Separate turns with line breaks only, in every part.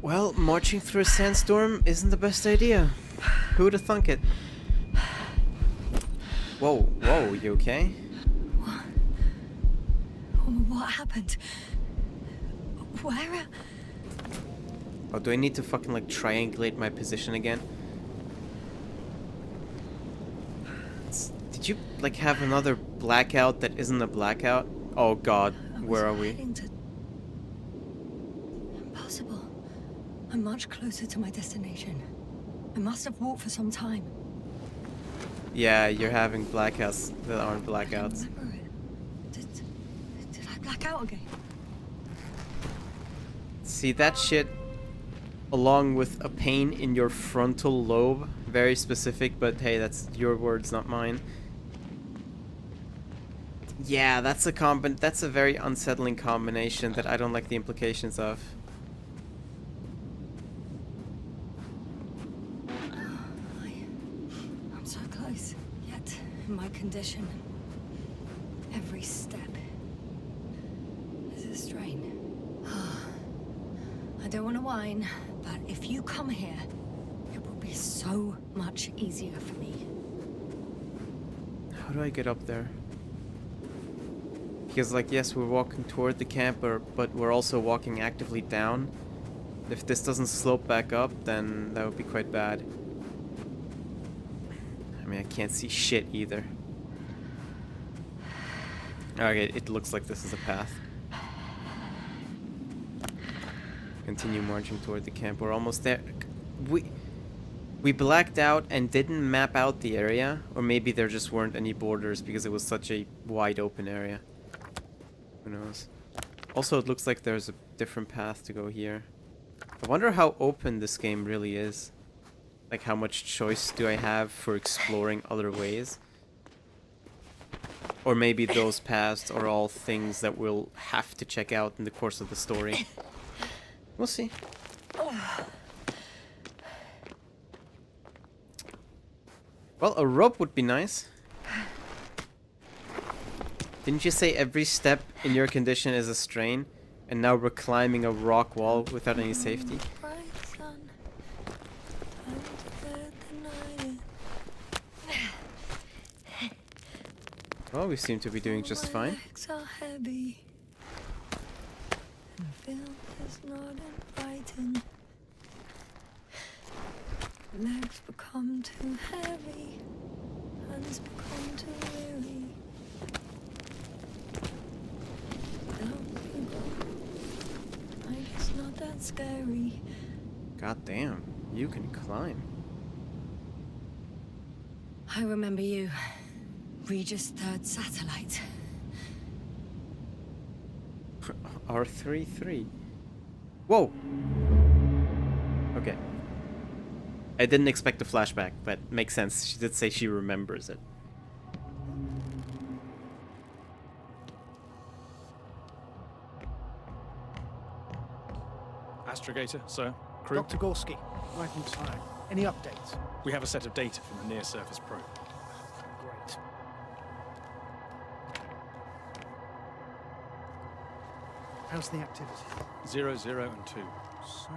Well, marching through a sandstorm isn't the best idea. Who would have thunk it? Whoa, you okay?
What? What happened? Where?
Oh, do I need to fucking like triangulate my position again? Did you like have another blackout that isn't a blackout? Oh god, where are we?
Impossible. I'm much closer to my destination. I must have walked for some time.
Yeah, you're having blackouts that aren't blackouts.
I don't remember it. Did I black out again?
See that shit? Along with a pain in your frontal lobe. Very specific, but hey, that's your words, not mine. Yeah, that's a very unsettling combination that I don't like the implications of.
I'm so close, yet in my condition, every step is a strain. I don't want to whine, but if you come here, it will be so much easier for me.
How do I get up there? Because, like, yes, we're walking toward the camper, but we're also walking actively down. If this doesn't slope back up, then that would be quite bad. I mean, I can't see shit either. Okay, it looks like this is a path. Continue marching toward the camp. We're almost there. We blacked out and didn't map out the area, or maybe there just weren't any borders because it was such a wide open area. Who knows? Also, it looks like there's a different path to go here. I wonder how open this game really is. Like, how much choice do I have for exploring other ways? Or maybe those paths are all things that we'll have to check out in the course of the story. We'll see. Well, a rope would be nice. Didn't you say every step in your condition is a strain? And now we're climbing a rock wall without any safety? Well, we seem to be doing just fine.
Legs become too heavy, hands become too weary. I guess not that scary.
God damn, you can climb.
I remember you, Regis III satellite.
R33. Whoa! Okay. I didn't expect a flashback, but makes sense. She did say she remembers it.
Astrogator, sir. Crew?
Dr. Gorski, right inside. Any updates?
We have a set of data from the near-surface probe.
Great. How's the activity?
0, 0, and 2.
So,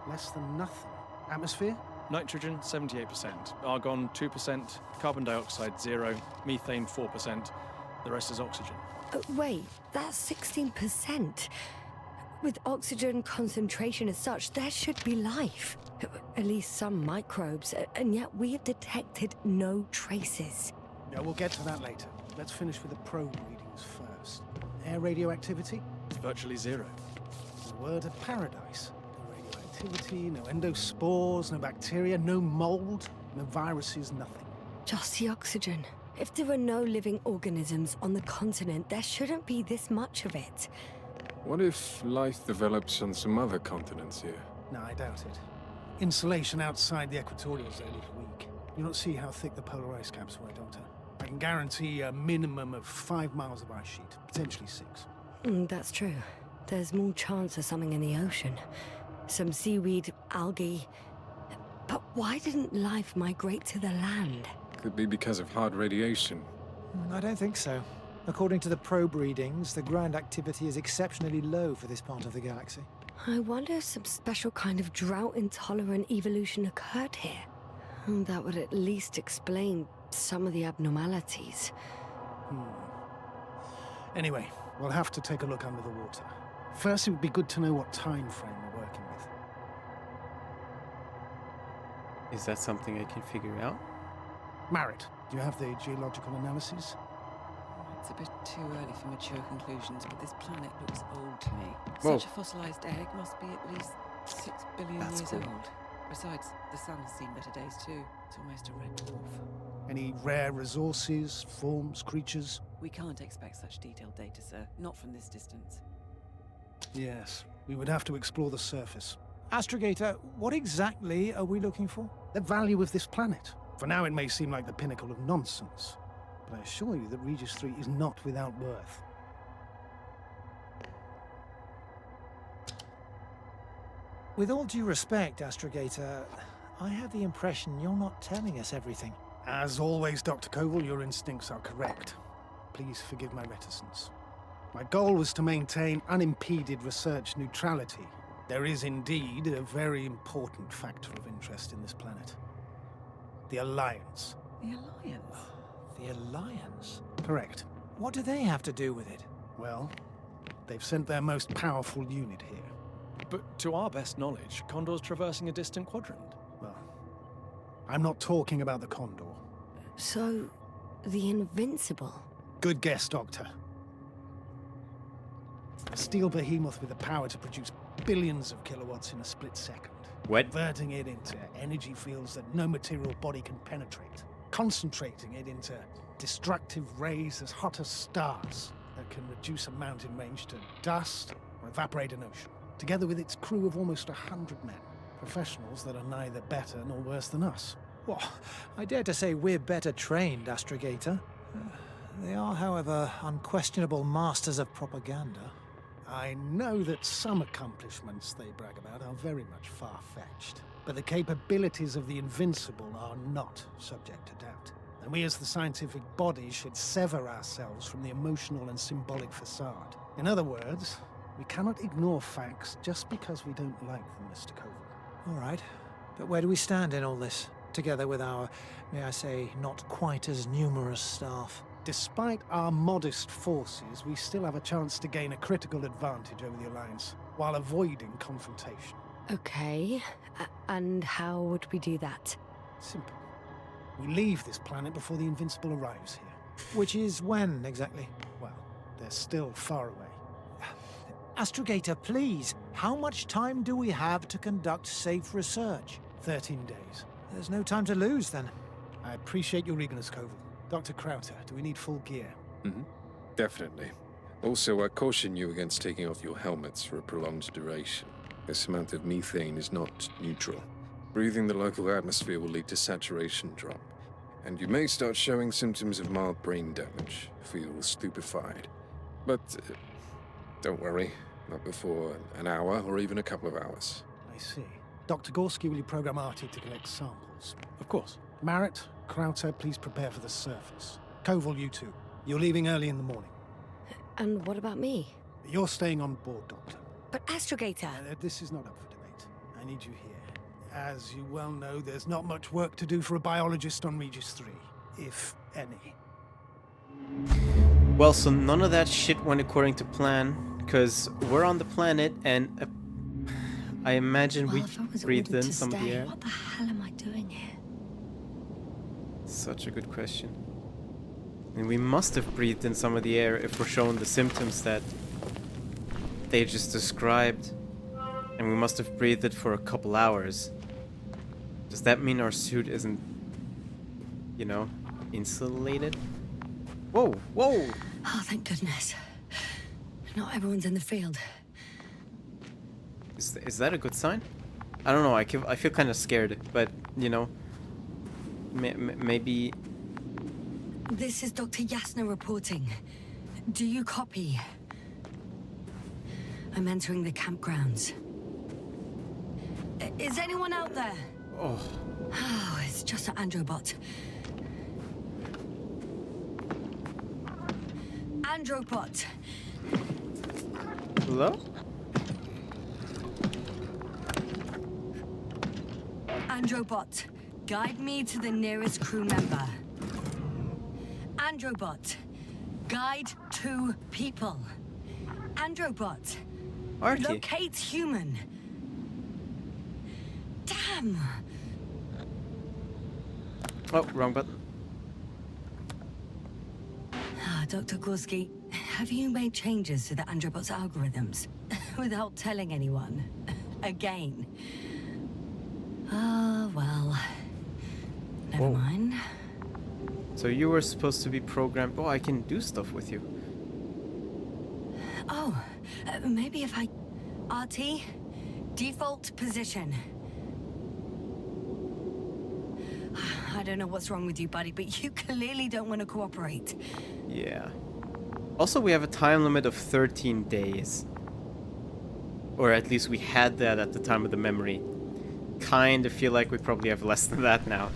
less than nothing. Atmosphere?
Nitrogen, 78%. Argon, 2%. Carbon dioxide, 0. Methane, 4%. The rest is oxygen.
Wait, that's 16%. With oxygen concentration as such, there should be life. At least some microbes, and yet we have detected no traces.
Yeah, we'll get to that later. Let's finish with the probe readings first. Air radioactivity?
It's virtually 0.
The word of paradise. No radioactivity, no endospores, no bacteria, no mold, no viruses, nothing.
Just the oxygen. If there are no living organisms on the continent, there shouldn't be this much of it.
What if life develops on some other continents here?
No, I doubt it. Insulation outside the equatorial zone is weak. You don't see how thick the polar ice caps were, Doctor. I can guarantee a minimum of 5 miles of ice sheet, potentially 6.
That's true. There's more chance of something in the ocean. Some seaweed, algae. But why didn't life migrate to the land?
Could be because of hard radiation.
I don't think so. According to the probe readings, the ground activity is exceptionally low for this part of the galaxy.
I wonder if some special kind of drought-intolerant evolution occurred here. That would at least explain some of the abnormalities.
Anyway, we'll have to take a look under the water. First, it would be good to know what time frame we're working with.
Is that something I can figure out?
Marit, do you have the geological analyses?
It's a bit too early for mature conclusions, but this planet looks old to me.
Whoa.
Such a fossilized egg must be at least 6 billion
That's
years
cool.
old. Besides, the sun has seen better days too. It's almost a red dwarf.
Any rare resources, forms, creatures?
We can't expect such detailed data, sir. Not from this distance.
Yes, we would have to explore the surface.
Astrogator, what exactly are we looking for?
The value of this planet. For now, it may seem like the pinnacle of nonsense, but I assure you that Regis III is not without worth.
With all due respect, Astrogator, I have the impression you're not telling us everything.
As always, Dr. Koval, your instincts are correct. Please forgive my reticence. My goal was to maintain unimpeded research neutrality. There is indeed a very important factor of interest in this planet. The Alliance.
The Alliance?
The Alliance?
Correct.
What do they have to do with it?
Well, they've sent their most powerful unit here.
But to our best knowledge, Condor's traversing a distant quadrant.
Well, I'm not talking about the Condor.
So, the Invincible.
Good guess, Doctor. A steel behemoth with the power to produce billions of kilowatts in a split second.
What?
Converting it into energy fields that no material body can penetrate. Concentrating it into destructive rays as hot as stars that can reduce a mountain range to dust or evaporate an ocean. Together with its crew of almost 100 men. Professionals that are neither better nor worse than us.
Well, I dare to say we're better trained, Astrogator. They are, however, unquestionable masters of propaganda.
I know that some accomplishments they brag about are very much far-fetched, but the capabilities of the Invincible are not subject to doubt. And we as the scientific body should sever ourselves from the emotional and symbolic facade. In other words, we cannot ignore facts just because we don't like them, Mr. Koval.
All right, but where do we stand in all this? Together with our, may I say, not quite as numerous staff.
Despite our modest forces, we still have a chance to gain a critical advantage over the Alliance, while avoiding confrontation.
Okay, and how would we do that?
Simple. We leave this planet before the Invincible arrives here.
Which is when, exactly?
Well, they're still far away.
Astrogator, please, how much time do we have to conduct safe research?
13 days.
There's no time to lose, then.
I appreciate your eagerness, Koval. Dr. Krauter, do we need full gear?
Definitely. Also, I caution you against taking off your helmets for a prolonged duration. This amount of methane is not neutral. Breathing the local atmosphere will lead to saturation drop, and you may start showing symptoms of mild brain damage, feel stupefied. But don't worry, not before an hour or even a couple of hours.
I see. Dr. Gorski, will you program Artie to collect samples?
Of course.
Marit, Krauter, please prepare for the surface. Koval, you too. You're leaving early in the morning.
And what about me?
You're staying on board, Doctor.
But Astrogator!
This is not up for debate. I need you here. As you well know, there's not much work to do for a biologist on Regis III, if any.
Well, so none of that shit went according to plan, because we're on the planet, and I imagine we
if I was
breathed in
ordered to
some of the
stay,
air.
what the hell am I doing here?
Such a good question. And we must have breathed in some of the air if we're shown the symptoms that they just described. And we must have breathed it for a couple hours. Does that mean our suit isn't, you know, insulated? Whoa, whoa!
Oh, thank goodness. Not everyone's in the field.
Is that a good sign? I don't know, I feel kind of scared, but, you know, maybe...
This is Dr. Yasna reporting. Do you copy? I'm entering the campgrounds. Is anyone out there?
Oh,
Oh, it's just an androbot. Androbot!
hello?
Androbot, guide me to the nearest crew member. Androbot, guide 2 people. Androbot,
Archie.
locate human. Damn!
Oh, wrong button.
Dr. Gorski, have you made changes to the Androbot's algorithms without telling anyone? Again? Ah, well. Never
Whoa.
mind.
So you were supposed to be programmed. Oh, I can do stuff with you.
Oh, maybe if I... RT, default position. I don't know what's wrong with you, buddy, but you clearly don't want to cooperate.
Yeah. Also, we have a time limit of 13 days. Or at least we had that at the time of the memory. Kind of feel like we probably have less than that now.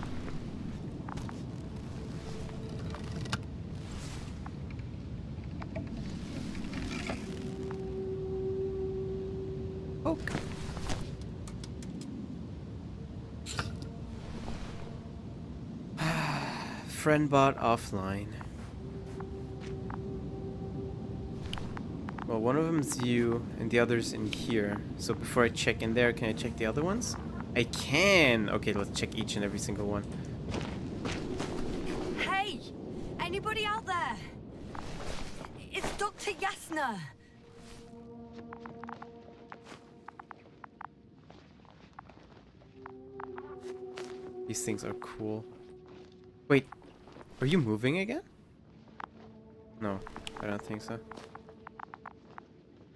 Okay. FriendBot offline. Well, one of them's you, and the other's in here. So before I check in there, can I check the other ones? I can! Okay, let's check each and every single one.
Hey! Anybody out there? It's Dr. Yasna!
These things are cool. Wait, are you moving again? No, I don't think so.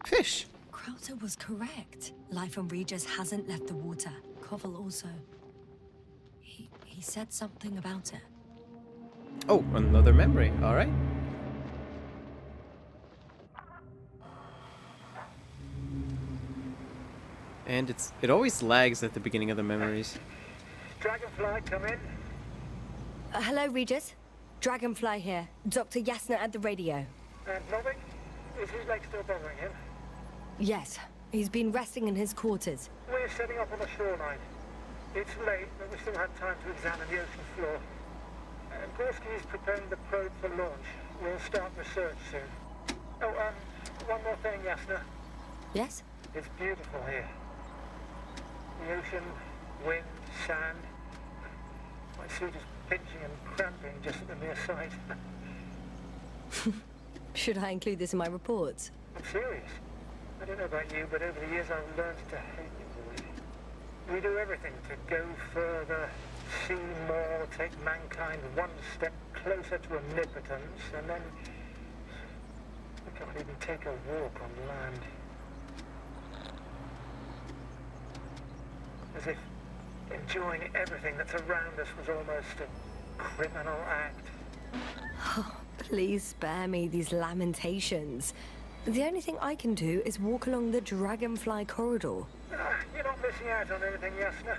Fish!
Krauter was correct. Life on Regis hasn't left the water. Koval also. He said something about it.
Oh, another memory. Alright. And it always lags at the beginning of the memories.
Dragonfly, come in.
Hello, Regis. Dragonfly here. Dr. Yasna at the radio.
Novik, is his leg still bothering him?
Yes, he's been resting in his quarters.
We're setting up on the shoreline. It's late, but we still have time to examine the ocean floor. Gorski is preparing the probe for launch. We'll start research soon. Oh, one more thing, Yasna.
Yes?
It's beautiful here. The ocean, wind, sand. My suit is pinching and cramping just at the mere sight.
Should I include this in my reports?
I'm serious. I don't know about you, but over the years I've learned to hate you, boy. We do everything to go further, see more, take mankind one step closer to omnipotence, and then we can't even take a walk on land. As if enjoying everything that's around us was almost a criminal act.
Oh, please spare me these lamentations. The only thing I can do is walk along the Dragonfly corridor.
You're not missing out on anything, Yasna.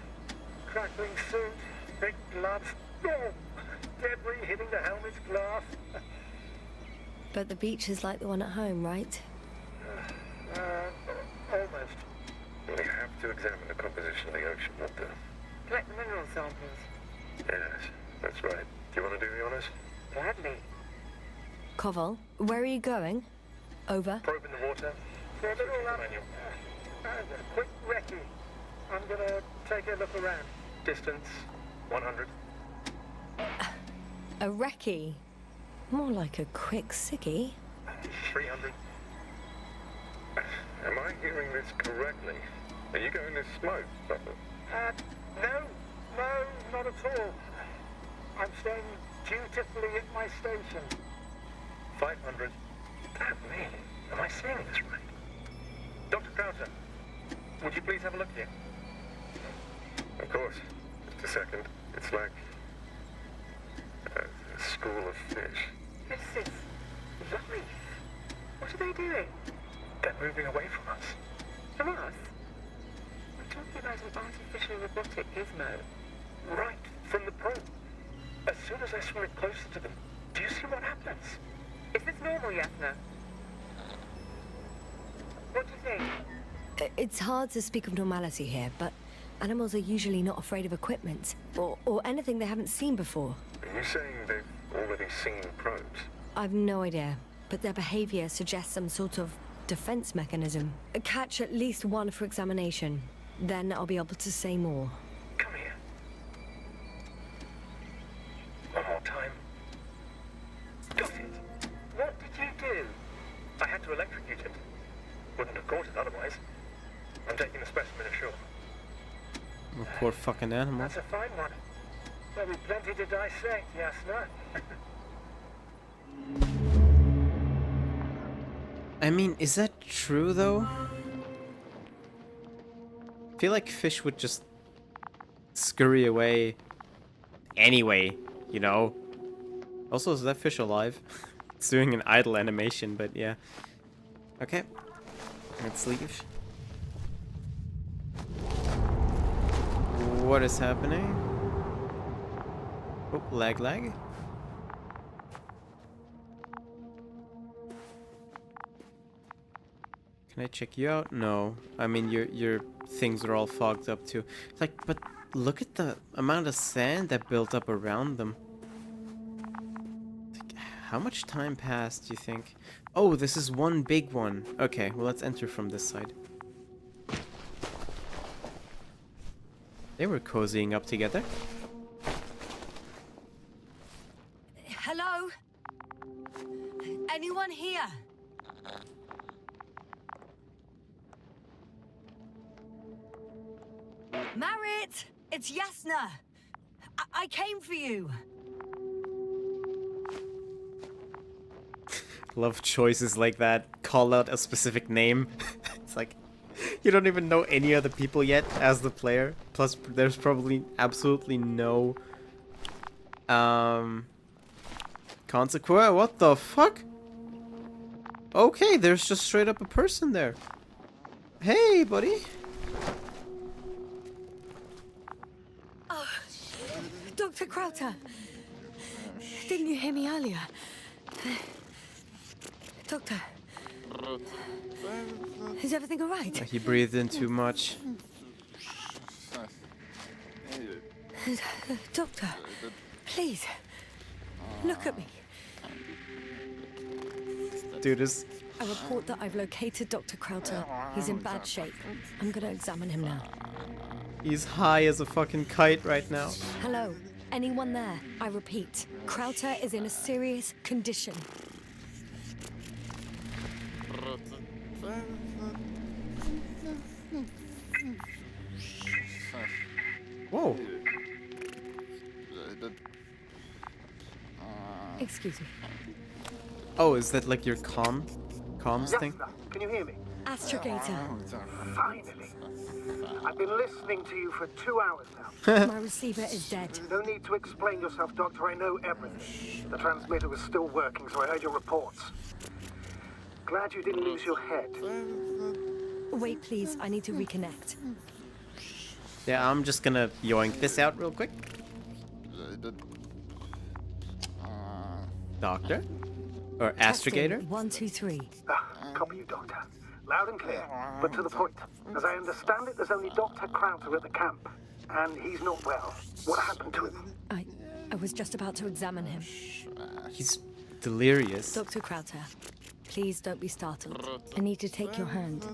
Crackling suit, big gloves, boom! Debris hitting the helmet's glass.
But the beach is like the one at home, right?
Almost.
We have to examine the composition of the ocean water.
Collect the mineral samples.
Yes, that's right. Do you want to do the honors?
Gladly.
Koval, where are you going? Over.
Probe in the water.
For a little,
Manual.
quick recce. I'm gonna take a look around.
Distance 100.
A recce? More like a quick sickie.
300. Am I hearing this correctly? Are you going to smoke, Butler?
No, not at all. I'm staying dutifully at my station.
500. Damn me. Am I seeing this right? Dr. Krauser, would you please have a look here? Of course. Just a second. It's like a school of fish.
This is life. What are they doing?
They're moving away from us.
From us? We're talking about an artificial robotic gizmo.
Right from the probe. As soon as I swim closer to them, do you see what happens?
Is this normal, Yasna? What do you think?
It's hard to speak of normality here, but animals are usually not afraid of equipment or anything they haven't seen before.
Are you saying they've already seen probes?
I've no idea, but their behavior suggests some sort of defense mechanism. Catch at least one for examination, then I'll be able to say more.
Come here. One more time. Got it. What did you do? I had to electrocute it. Wouldn't have caught it otherwise. I'm taking the specimen ashore.
Oh, poor fucking animal.
That's a fine one. There'll be plenty to dissect, Yasna.
I mean, is that true though? I feel like fish would just scurry away anyway, you know? Also, is that fish alive? It's doing an idle animation, but yeah. Okay. Let's leave. What is happening? Oh, lag. Can I check you out? No. I mean, your things are all fogged up too. It's like, but look at the amount of sand that built up around them. Like, how much time passed, do you think? Oh, this is one big one. Okay, well, let's enter from this side. They were cozying up together.
Hello? Anyone here? Marit! It's Yasna! I came for you!
Love choices like that. Call out a specific name. It's like, you don't even know any other people yet as the player. Plus, there's probably absolutely no consequence. What the fuck? Okay, there's just straight up a person there. Hey, buddy.
Oh, Dr. Krauter. Didn't you hear me earlier? Doctor. Is everything all right?
He breathed in too much.
Doctor, please, look at me.
Dude is...
I report that I've located Dr. Krauter. He's in bad shape. I'm gonna examine him now.
He's high as a fucking kite right now.
Hello, anyone there? I repeat, Krauter is in a serious condition.
Whoa.
Excuse me.
Oh, is that like your comms thing?
Yasna, can you hear me?
Astrogator.
Finally. I've been listening to you for 2 hours now.
My receiver is dead.
No need to explain yourself, Doctor. I know everything. The transmitter was still working, so I heard your reports. Glad you didn't lose your head.
Wait, please. I need to reconnect.
Yeah, I'm just gonna yoink this out real quick. Doctor? Or astrogator?
1, 2, 3.
Copy you, Doctor. Loud and clear, but to the point. As I understand it, there's only Dr. Krauter at the camp, and he's not well. What happened to him?
I was just about to examine him.
He's delirious.
Dr. Krauter, please don't be startled. I need to take your hand.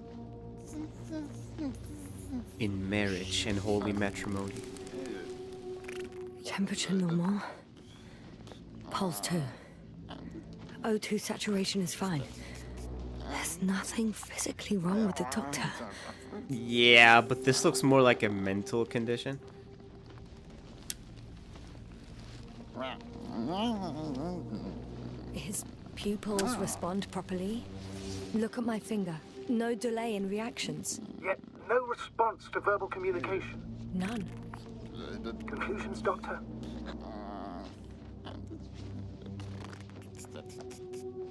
In marriage and holy matrimony.
Temperature normal. Pulse 2. O2 saturation is fine. There's nothing physically wrong with the doctor.
Yeah, but this looks more like a mental condition.
His pupils respond properly. Look at my finger. No delay in reactions.
Yet no response to verbal communication.
None.
Conclusions, Doctor?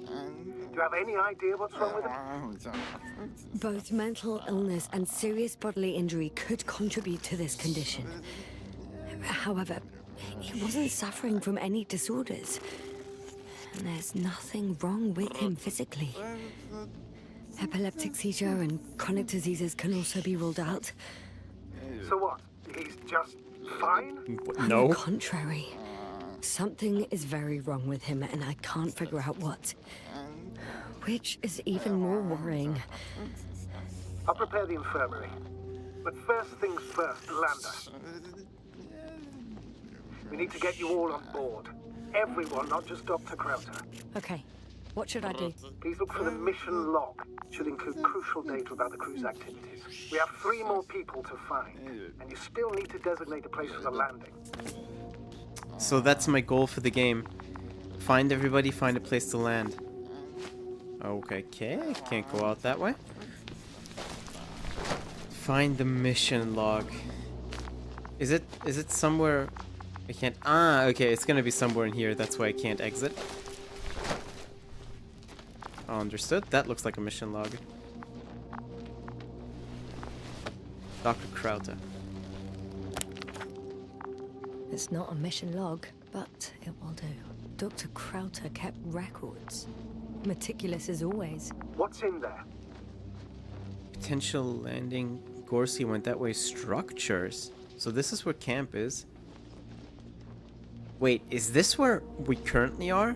Do you have any idea what's wrong with him?
Both mental illness and serious bodily injury could contribute to this condition. However, he wasn't suffering from any disorders. And there's nothing wrong with him physically. Epileptic seizure and chronic diseases can also be ruled out.
So what? He's just fine?
On
No.
the contrary. Something is very wrong with him, and I can't figure out what. Which is even more worrying.
I'll prepare the infirmary. But first things first, Lander. We need to get you all on board. Everyone, not just Dr. Krauter.
Okay, what should I do?
Please look for the mission log. It should include crucial data about the crew's activities. We have 3 more people to find, and you still need to designate a place for the landing.
So that's my goal for the game. Find everybody, find a place to land. Okay, can't go out that way. Find the mission log. Is it somewhere? I can't. Ah, okay, it's gonna be somewhere in here. That's why I can't exit. Understood. That looks like a mission log. Dr. Krauter.
It's not a mission log, but it will do. Dr. Krauter kept records. Meticulous as always.
What's in there?
Potential landing. Gorski went that way. Structures. So this is where camp is. Wait, is this where we currently are?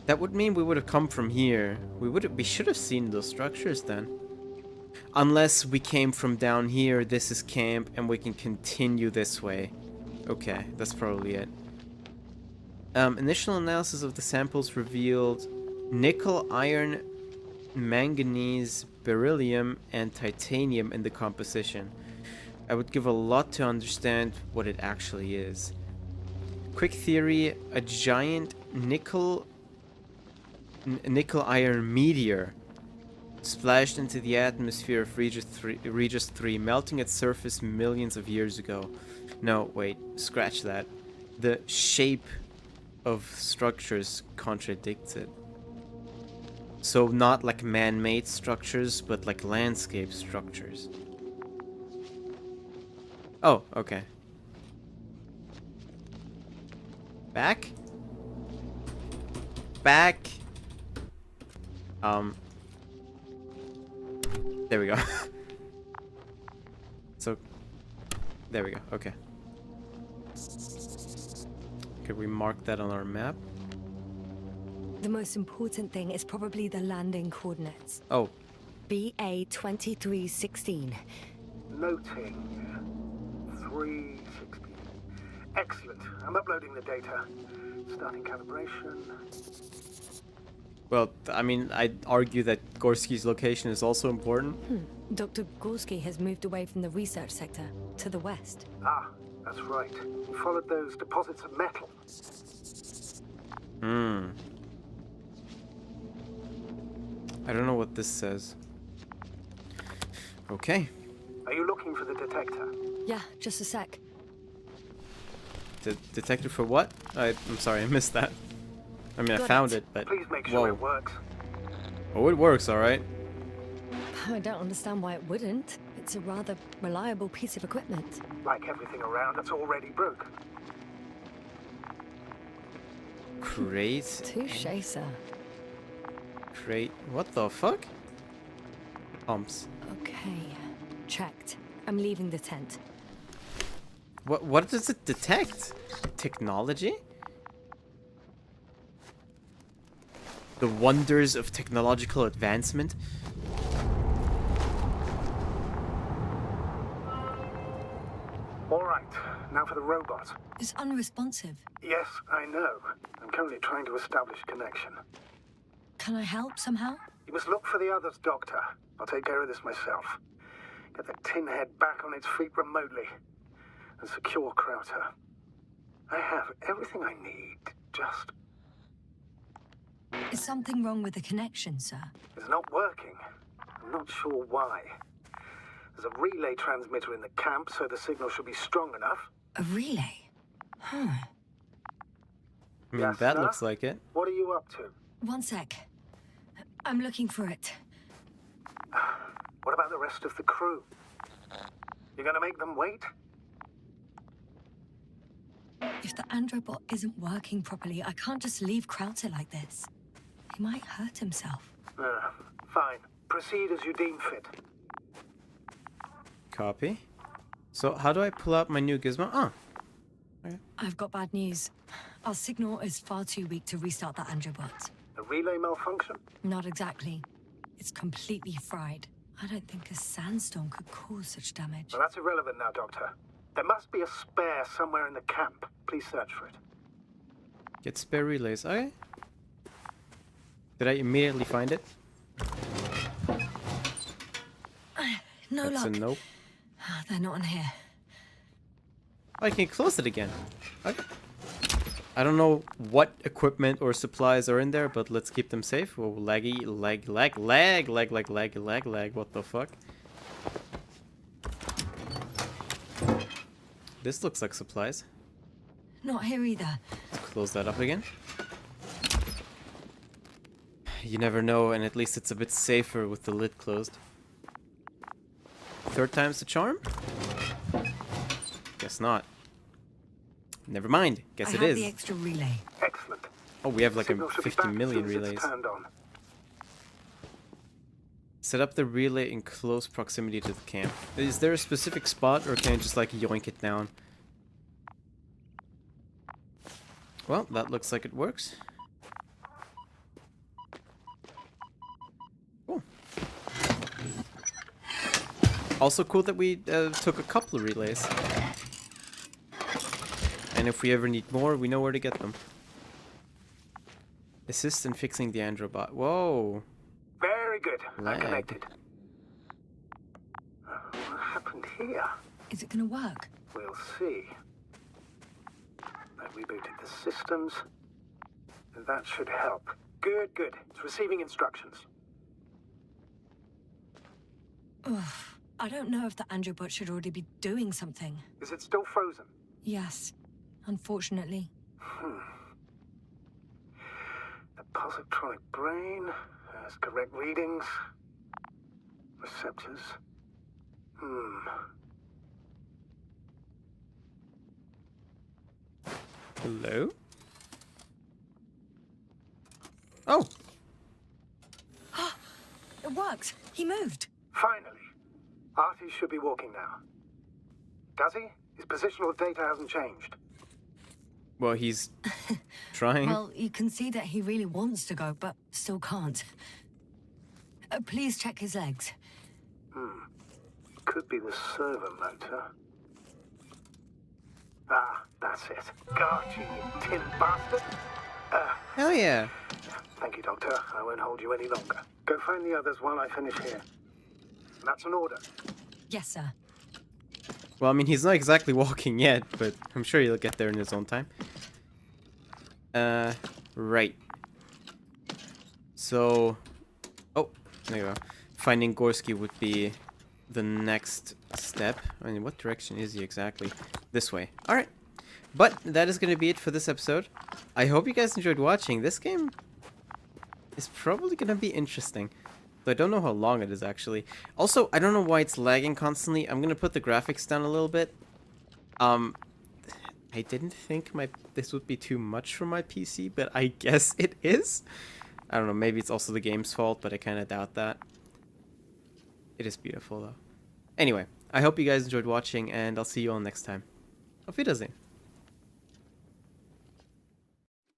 That would mean we would have come from here. We should have seen those structures then. Unless we came from down here, this is camp, and we can continue this way. Okay, that's probably it. Initial analysis of the samples revealed nickel, iron, manganese, beryllium, and titanium in the composition. I would give a lot to understand what it actually is. Quick theory, a giant nickel iron meteor splashed into the atmosphere of Regis III, melting its surface millions of years ago. No, wait, scratch that. The shape of structures contradicts it. So not like man-made structures, but like landscape structures. Oh, okay. Back? Back? There we go. So, there we go, okay. Could we mark that on our map?
The most important thing is probably the landing coordinates.
Oh.
BA 2316.
Noting. 316. Excellent. I'm uploading the data. Starting calibration.
Well, I mean, I'd argue that Gorski's location is also important.
Dr. Gorski has moved away from the research sector to the west.
Ah, that's right. We followed those deposits of metal.
I don't know what this says. Okay.
Are you looking for the detector?
Yeah, just a sec.
The detector for what? I'm sorry, I missed that. I mean, I found it, but
Please make sure it works.
Oh, it works, all right.
I don't understand why it wouldn't. It's a rather reliable piece of equipment.
Like everything around, it's already broke.
Crate.
Touché, sir.
Crate. What the fuck? Pumps.
Okay, checked. I'm leaving the tent.
What does it detect? Technology? The wonders of technological advancement?
All right, now for the robot.
It's unresponsive.
Yes, I know. I'm currently trying to establish connection.
Can I help somehow?
You must look for the others, Doctor. I'll take care of this myself. Get the tin head back on its feet remotely. And secure Krauter. I have everything I need. Just...
Is something wrong with the connection, sir?
It's not working. I'm not sure why. There's a relay transmitter in the camp, so the signal should be strong enough.
A relay?
I mean, that
Yasna?
looks like it.
What are you up to?
One sec. I'm looking for it.
What about the rest of the crew? You're gonna make them wait?
If the androbot isn't working properly, I can't just leave Krauter like this. He might hurt himself.
Fine. Proceed as you deem fit.
Copy. So how do I pull out my new gizmo? Ah. Okay.
I've got bad news. Our signal is far too weak to restart that androbot.
A relay malfunction?
Not exactly. It's completely fried. I don't think a sandstorm could cause such damage.
Well, that's irrelevant now, Doctor. There must be a spare somewhere in the camp. Please search for it.
Get spare relays. Okay. Did I immediately find it?
No
That's
luck.
a nope.
They're not in here.
I can close it again. Okay. I don't know what equipment or supplies are in there, but let's keep them safe. Whoa, laggy, lag. What the fuck? This looks like supplies.
Not here either.
Let's close that up again. You never know, and at least it's a bit safer with the lid closed. Third time's the charm? Guess not. Never mind. Guess it
I have
is.
the extra relay.
Excellent.
Oh, we have like
Signal
a
should be
50
back
million
as soon as
relays.
it's turned on.
Set up the relay in close proximity to the camp. Is there a specific spot, or can I just like yoink it down? Well, that looks like it works. Cool. Also cool that we took a couple of relays. And if we ever need more, we know where to get them. Assist in fixing the androbot. Whoa.
Very good.
Lag.
Connected. What happened here?
Is it gonna work?
We'll see. I rebooted the systems. And that should help. Good, good. It's receiving instructions.
Ugh. I don't know if the androbot should already be doing something.
Is it still frozen?
Yes. Unfortunately.
The positronic brain has correct readings. Receptors.
Hello? Oh!
It worked. He moved.
Finally. Artie should be walking now. Does he? His positional data hasn't changed.
Well, he's trying.
Well, you can see that he really wants to go, but still can't. Please check his legs.
Could be the servo motor. Ah, that's it. Got you, you tin bastard.
Hell yeah.
Thank you, Doctor. I won't hold you any longer. Go find the others while I finish here. That's an order.
Yes, sir.
Well, I mean, he's not exactly walking yet, but I'm sure he'll get there in his own time. Right. So... Oh, there you go. Finding Gorski would be the next step. I mean, what direction is he exactly? This way. Alright. But that is going to be it for this episode. I hope you guys enjoyed watching. This game is probably going to be interesting. Though I don't know how long it is, actually. Also, I don't know why it's lagging constantly. I'm going to put the graphics down a little bit. I didn't think this would be too much for my PC, but I guess it is. I don't know, maybe it's also the game's fault, but I kind of doubt that. It is beautiful, though. Anyway, I hope you guys enjoyed watching, and I'll see you all next time. Auf Wiedersehen.